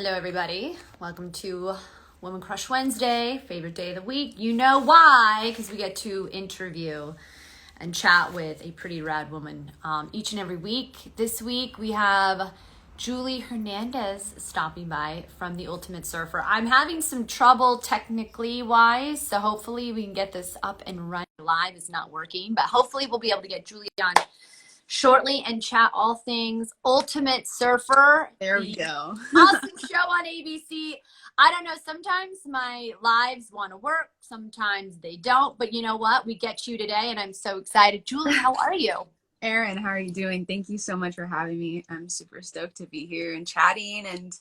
Hello, everybody. Welcome to Woman Crush Wednesday, favorite day of the week. You know why? Because we get to interview and chat with a pretty rad woman each and every week. This week we have Juli Hernandez stopping by from The Ultimate Surfer. I'm having some trouble technically wise, so hopefully we can get this up and running. Live is not working, but hopefully we'll be able to get Juli on shortly and chat all things Ultimate Surfer. There we go. Awesome show on ABC. I don't know, sometimes my lives want to work, sometimes they don't, but you know what? We get you today and I'm so excited. Juli, how are you? Erin, how are you doing? Thank you so much for having me. I'm super stoked to be here and chatting, and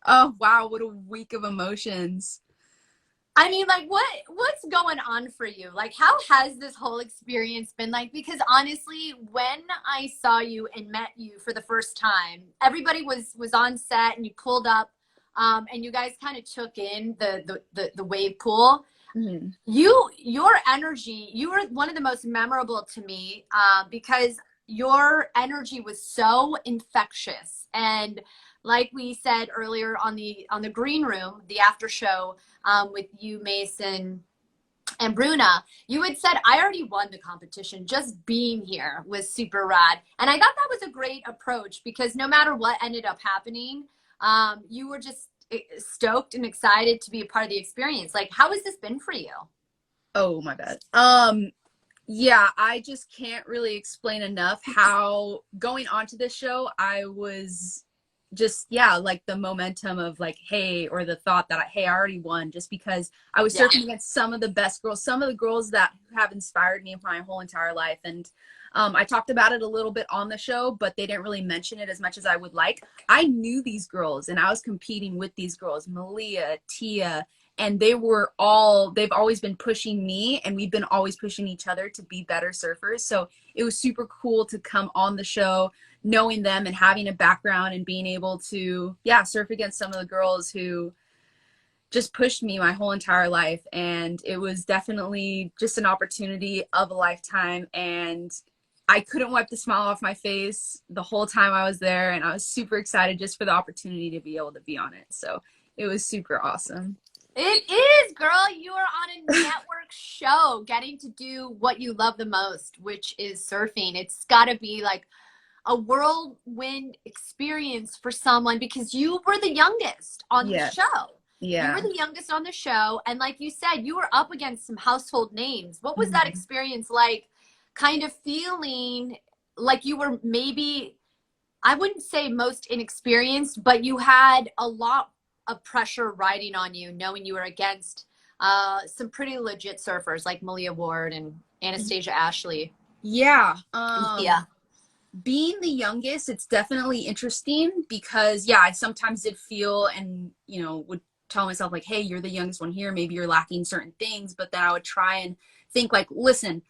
oh wow, what a week of emotions. I mean, like, what's going on for you? Like, how has this whole experience been like? Because honestly, when I saw you and met you for the first time, everybody was on set and you pulled up, and you guys kind of took in the wave pool. Mm-hmm. Your energy, you were one of the most memorable to me, because your energy was so infectious. And like we said earlier on the green room, the after show, with you, Mason, and Bruna, you had said, I already won the competition. Just being here was super rad. And I thought that was a great approach because no matter what ended up happening, you were just stoked and excited to be a part of the experience. Like, how has this been for you? Oh my bad. Yeah, I just can't really explain enough how going onto this show, I was just, yeah, like the momentum of like, hey, or the thought that, hey, I already won, just because I was surfing against some of the best girls, some of the girls that have inspired me my whole entire life. And I talked about it a little bit on the show, but they didn't really mention it as much as I would like. I knew these girls and I was competing with these girls, Malia, Tia, and they've always been pushing me, and we've been always pushing each other to be better surfers. So it was super cool to come on the show knowing them and having a background and being able to, yeah, surf against some of the girls who just pushed me my whole entire life. And it was definitely just an opportunity of a lifetime. And I couldn't wipe the smile off my face the whole time I was there. And I was super excited just for the opportunity to be able to be on it. So it was super awesome. It is, girl. You are on a network show getting to do what you love the most, which is surfing. It's got to be like a whirlwind experience for someone because you were the youngest on the show. Yeah. You were the youngest on the show. And like you said, you were up against some household names. What was that experience like, kind of feeling like you were maybe, I wouldn't say most inexperienced, but you had a lot of pressure riding on you, knowing you were against some pretty legit surfers like Malia Ward and Anastasia Ashley. Yeah. Yeah. Being the youngest, it's definitely interesting because, yeah, I sometimes did feel and, you know, would tell myself like, hey, you're the youngest one here. Maybe you're lacking certain things. But then I would try and think like, listen,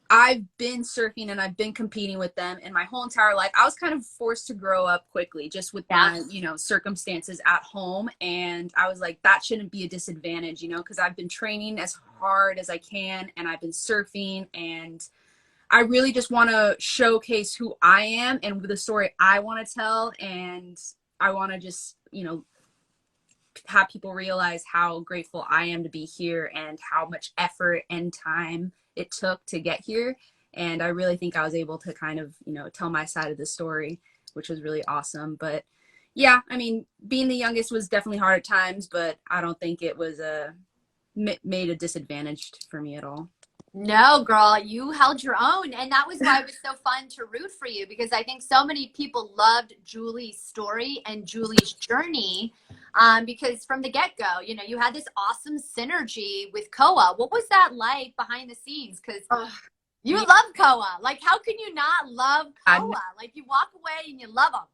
I've been surfing and I've been competing with them and my whole entire life. I was kind of forced to grow up quickly just with my, you know, circumstances at home. And I was like, that shouldn't be a disadvantage, you know, because I've been training as hard as I can and I've been surfing, and I really just want to showcase who I am and the story I want to tell. And I want to just, you know, have people realize how grateful I am to be here and how much effort and time it took to get here. And I really think I was able to kind of, you know, tell my side of the story, which was really awesome. But yeah, I mean, being the youngest was definitely hard at times, but I don't think it was made a disadvantage for me at all. No, girl, you held your own. And that was why it was so fun to root for you, because I think so many people loved Juli's story and Juli's journey. Because from the get-go, you know, you had this awesome synergy with Koa. What was that like behind the scenes? Because you love Koa. Like, how can you not love Koa? Like, you walk away and you love him.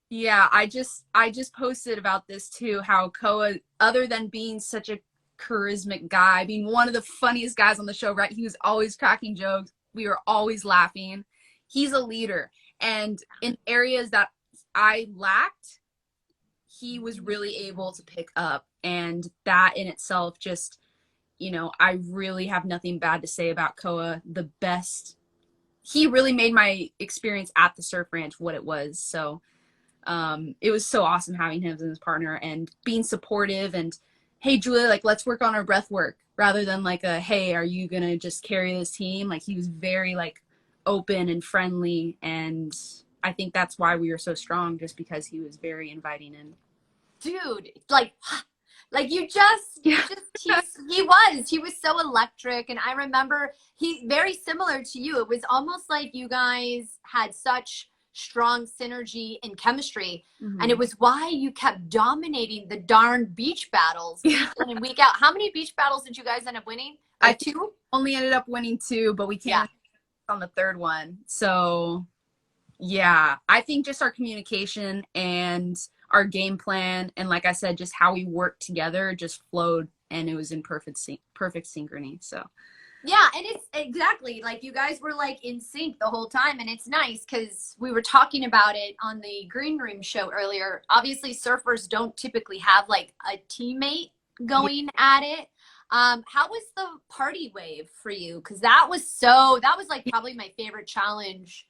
Yeah, I just posted about this too, how Koa, other than being such a charismatic guy, being one of the funniest guys on the show, right? He was always cracking jokes. We were always laughing. He's a leader. And in areas that I lacked, he was really able to pick up. And that in itself just, you know, I really have nothing bad to say about Koa. The best, he really made my experience at the surf ranch what it was. So it was so awesome having him as his partner and being supportive and, hey, Julie, like, let's work on our breath work rather than like a, hey, are you going to just carry this team? Like, he was very like open and friendly. And I think that's why we were so strong, just because he was very inviting. And dude, like you just he was so electric. And I remember he very similar to you. It was almost like you guys had such strong synergy and chemistry. mm-hmm. And it was why you kept dominating the darn beach battles week in and week out. How many beach battles did you guys end up winning? Like I two? Only ended up winning 2, but we came on the 3rd one. So yeah, I think just our communication and our game plan, and like I said, just how we worked together just flowed, and it was in perfect synchrony. So yeah, and it's exactly like you guys were like in sync the whole time. And it's nice because we were talking about it on the Green Room show earlier. Obviously, surfers don't typically have like a teammate going at it. How was the party wave for you? Because that was like probably my favorite challenge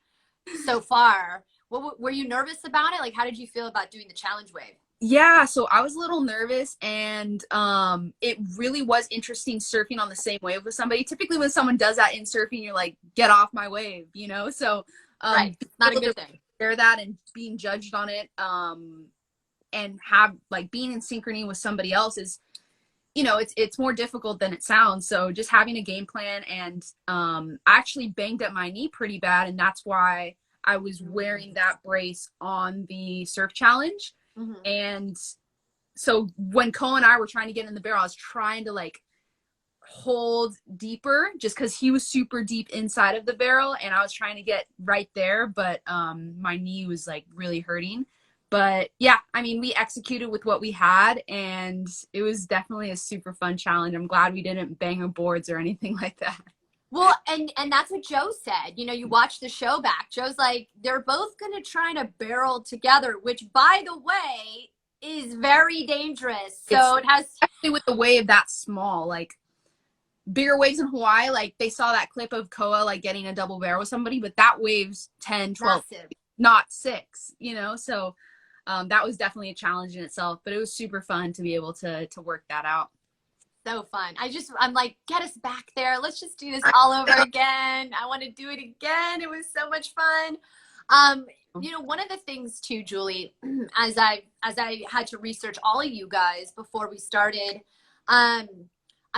so far. Were you nervous about it? Like, how did you feel about doing the challenge wave? yeah, so I was a little nervous, and it really was interesting surfing on the same wave with somebody. Typically when someone does that in surfing, you're like, get off my wave, you know? So right, not a good thing. Share that and being judged on it, and have like being in synchrony with somebody else is, you know, it's more difficult than it sounds. So just having a game plan, and I actually banged up my knee pretty bad, and that's why I was wearing that brace on the surf challenge. Mm-hmm. And so when Cole and I were trying to get in the barrel, I was trying to like hold deeper just because he was super deep inside of the barrel, and I was trying to get right there, but my knee was like really hurting. But yeah, I mean, we executed with what we had, and it was definitely a super fun challenge. I'm glad we didn't bang our boards or anything like that. Well, and that's what Joe said. You know, you watch the show back. Joe's like, they're both going to try to barrel together, which, by the way, is very dangerous. So it has, especially with the wave that small, like bigger waves in Hawaii, like they saw that clip of Koa like getting a double barrel with somebody, but that wave's 10, 12, massive. Not 6, you know? So that was definitely a challenge in itself, but it was super fun to be able to work that out. So fun. I'm like, get us back there. Let's just do this all over again. I want to do it again. It was so much fun. You know, one of the things too, Julie, as I had to research all of you guys before we started, I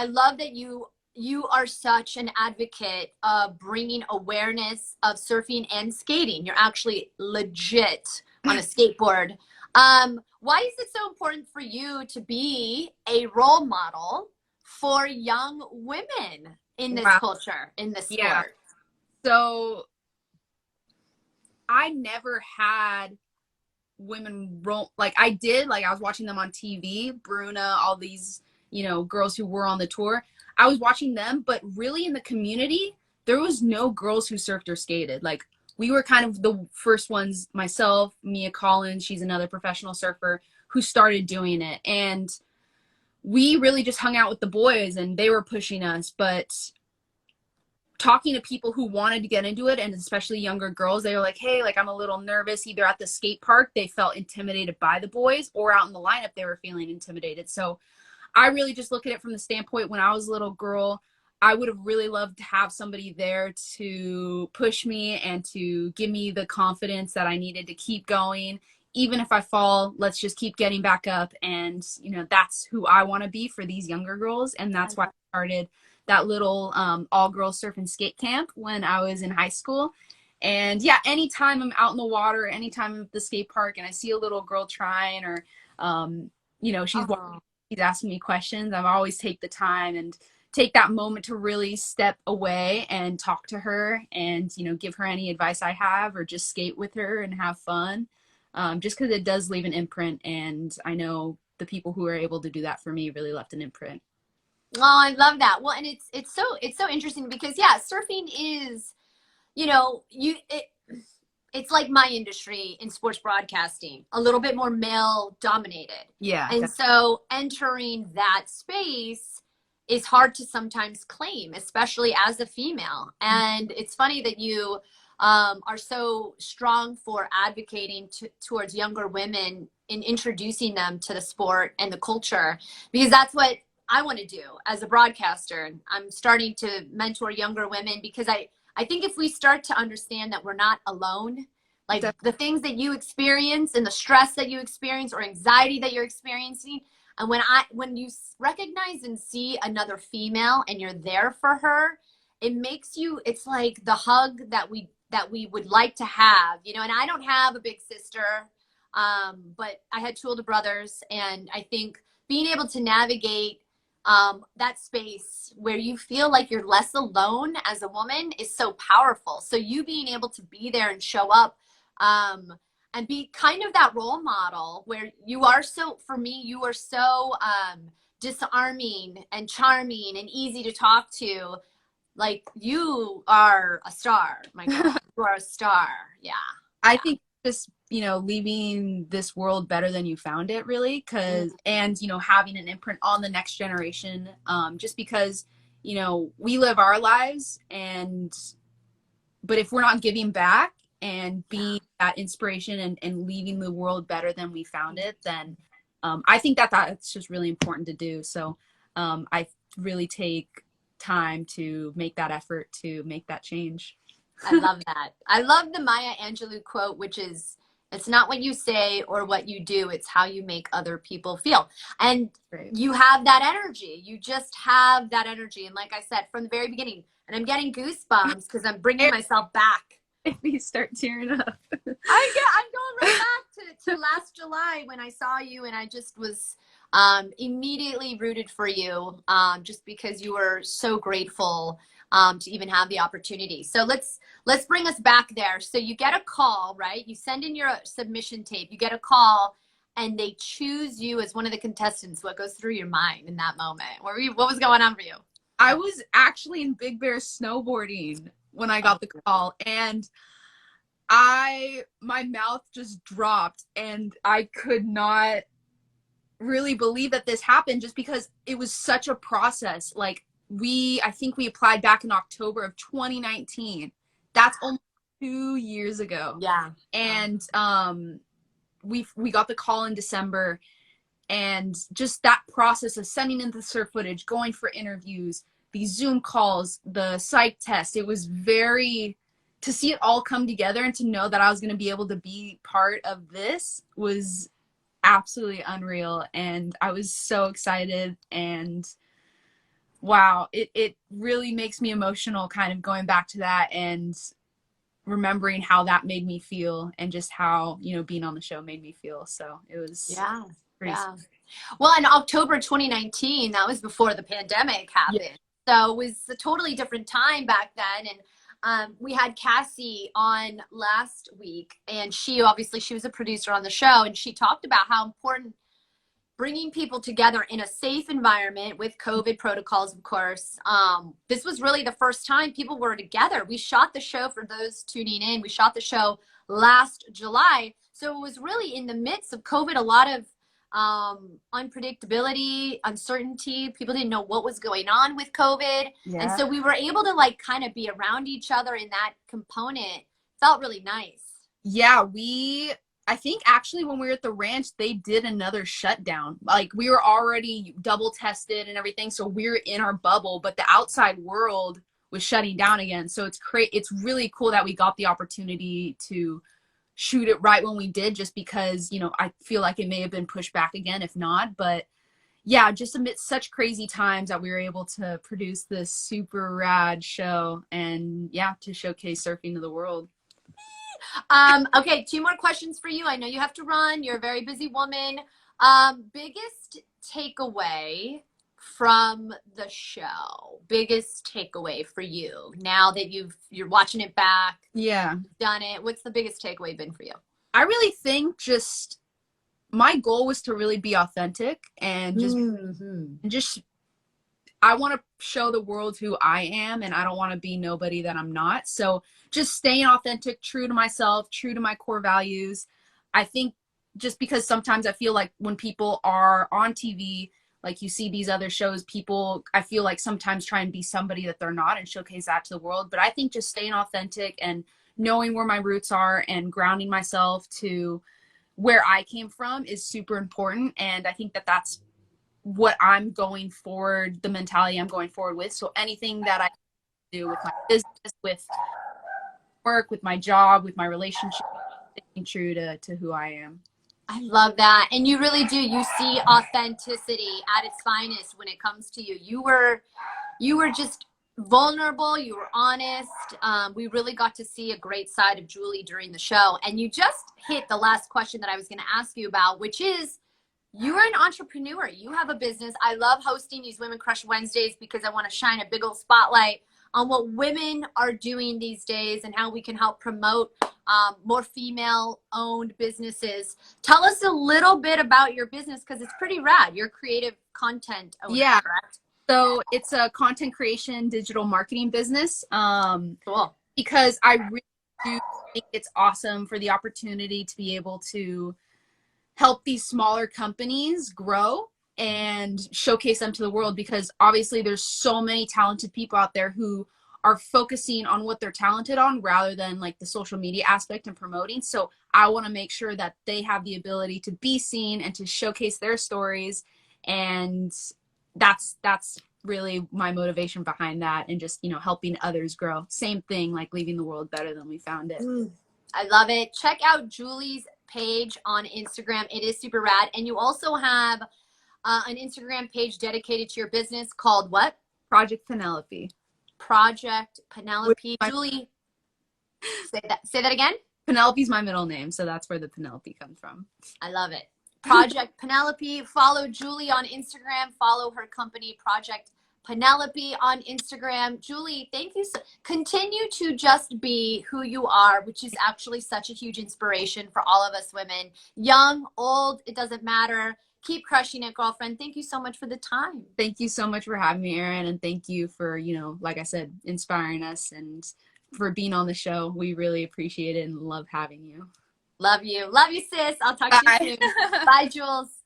love that you are such an advocate of bringing awareness of surfing and skating. You're actually legit on a skateboard. Why is it so important for you to be a role model for young women in this culture, in this sport? Yeah. So I never had women role, like I did, like I was watching them on TV, Bruna, all these, you know, girls who were on the tour. I was watching them, but really in the community, there was no girls who surfed or skated. Like we were kind of the first ones, myself, Mia Collins, she's another professional surfer, who started doing it. And we really just hung out with the boys, and they were pushing us. But talking to people who wanted to get into it, and especially younger girls, they were like, hey, like I'm a little nervous. Either at the skate park, they felt intimidated by the boys, or out in the lineup, they were feeling intimidated. So I really just look at it from the standpoint, when I was a little girl, I would have really loved to have somebody there to push me and to give me the confidence that I needed to keep going. Even if I fall, let's just keep getting back up. And, you know, that's who I want to be for these younger girls. And that's why I started that little all-girls surf and skate camp when I was in high school. And yeah, anytime I'm out in the water, anytime I'm at the skate park and I see a little girl trying, or, you know, she's asking me questions, I always take the time and take that moment to really step away and talk to her and, you know, give her any advice I have, or just skate with her and have fun. Just because it does leave an imprint, and I know the people who are able to do that for me really left an imprint. Oh, I love that. Well, and it's so interesting because yeah, surfing is, you know, it's like my industry in sports broadcasting, a little bit more male dominated. Yeah. And so entering that space is hard to sometimes claim, especially as a female. And it's funny that you are so strong for advocating towards younger women in introducing them to the sport and the culture, because that's what I want to do as a broadcaster. I'm starting to mentor younger women because I think if we start to understand that we're not alone, like the things that you experience and the stress that you experience or anxiety that you're experiencing, and when you recognize and see another female and you're there for her, it makes you, it's like the hug that we would like to have, you know. And I don't have a big sister, but I had two older brothers, and I think being able to navigate that space where you feel like you're less alone as a woman is so powerful. So you being able to be there and show up, and be kind of that role model where you are so, for me, you are so disarming and charming and easy to talk to. Like, you are a star, my girl. You are a star. Yeah. I think just, you know, leaving this world better than you found it, really, because, and, you know, having an imprint on the next generation, just because, you know, we live our lives, and, but if we're not giving back and being that inspiration and leaving the world better than we found it, then I think that that's just really important to do. So I really take time to make that effort to make that change. I love that. I love the Maya Angelou quote, which is, it's not what you say or what you do, it's how you make other people feel. And you have that energy. You just have that energy. And like I said, from the very beginning, and I'm getting goosebumps because I'm bringing myself back. If you start tearing up. I'm going right back to last July when I saw you, and I just was immediately rooted for you, just because you were so grateful to even have the opportunity. So let's bring us back there. So you get a call, right? You send in your submission tape, you get a call, and they choose you as one of the contestants. What goes through your mind in that moment? What was going on for you? I was actually in Big Bear snowboarding when I got the call, and my mouth just dropped, and I could not really believe that this happened, just because it was such a process. Like, I think we applied back in October of 2019. That's almost 2 years ago. Yeah. And we got the call in December, and just that process of sending in the surf footage, going for interviews, these Zoom calls, the psych test, it was to see it all come together, and to know that I was going to be able to be part of this was absolutely unreal. And I was so excited, and wow, it really makes me emotional, kind of going back to that and remembering how that made me feel, and just how, you know, being on the show made me feel. So it was pretty sweet. Well, in October 2019, that was before the pandemic happened. Yeah. So it was a totally different time back then. And we had Cassie on last week, and she was a producer on the show, and she talked about how important bringing people together in a safe environment with COVID protocols, of course. This was really the first time people were together. We shot the show, for those tuning in, we shot the show last July. So it was really in the midst of COVID, a lot of unpredictability, uncertainty. People didn't know what was going on with COVID. Yeah. And so we were able to like kind of be around each other in that component. Felt really nice. Yeah, I think actually when we were at the ranch, they did another shutdown. Like, we were already double tested and everything, so we were in our bubble, but the outside world was shutting down again. So it's really cool that we got the opportunity to shoot it right when we did, just because, you know, I feel like it may have been pushed back again if not. But yeah, just amidst such crazy times that we were able to produce this super rad show, and yeah, to showcase surfing to the world. Okay, 2 more questions for you. I know you have to run. You're a very busy woman. Biggest takeaway from the show? Biggest takeaway for you now that you're watching it back? Yeah. Done it. What's the biggest takeaway been for you? I really think just my goal was to really be authentic, and just I want to show the world who I am, and I don't want to be nobody that I'm not. So just staying authentic, true to myself, true to my core values. I think just because sometimes I feel like when people are on TV, like you see these other shows, people, I feel like sometimes try and be somebody that they're not and showcase that to the world. But I think just staying authentic and knowing where my roots are and grounding myself to where I came from is super important. And I think that that's what I'm going forward, the mentality I'm going forward with. So anything that I do with my business, with work, with my job, with my relationship, staying true to who I am. I love that. And you really do. You see authenticity at its finest when it comes to you. You were just vulnerable. You were honest. We really got to see a great side of Juli during the show. And you just hit the last question that I was going to ask you about, which is, you are an entrepreneur. You have a business. I love hosting these Women Crush Wednesdays because I want to shine a big old spotlight on what women are doing these days and how we can help promote more female-owned businesses. Tell us a little bit about your business because it's pretty rad. You're creative content owner, yeah. correct? So it's a content creation, digital marketing business. Cool. Because I really do think it's awesome for the opportunity to be able to help these smaller companies grow and showcase them to the world, because obviously there's so many talented people out there who are focusing on what they're talented on rather than like the social media aspect and promoting. So I want to make sure that they have the ability to be seen and to showcase their stories. And that's really my motivation behind that, and just, you know, helping others grow. Same thing, like leaving the world better than we found it. I love it. Check out Juli's page on Instagram. It is super rad. And you also have an Instagram page dedicated to your business called what? Project Penelope. Project Penelope. Juli, say that again. Penelope's my middle name, so that's where the Penelope comes from. I love it. Project Penelope. Follow Juli on Instagram. Follow her company, Project Penelope, on Instagram. Juli, thank you. Continue to just be who you are, which is actually such a huge inspiration for all of us women. Young, old, it doesn't matter. Keep crushing it, girlfriend. Thank you so much for the time. Thank you so much for having me, Erin, and thank you for, you know, like I said, inspiring us and for being on the show. We really appreciate it and love having you. Love you. Love you, sis. I'll talk to you soon. Bye, Jules.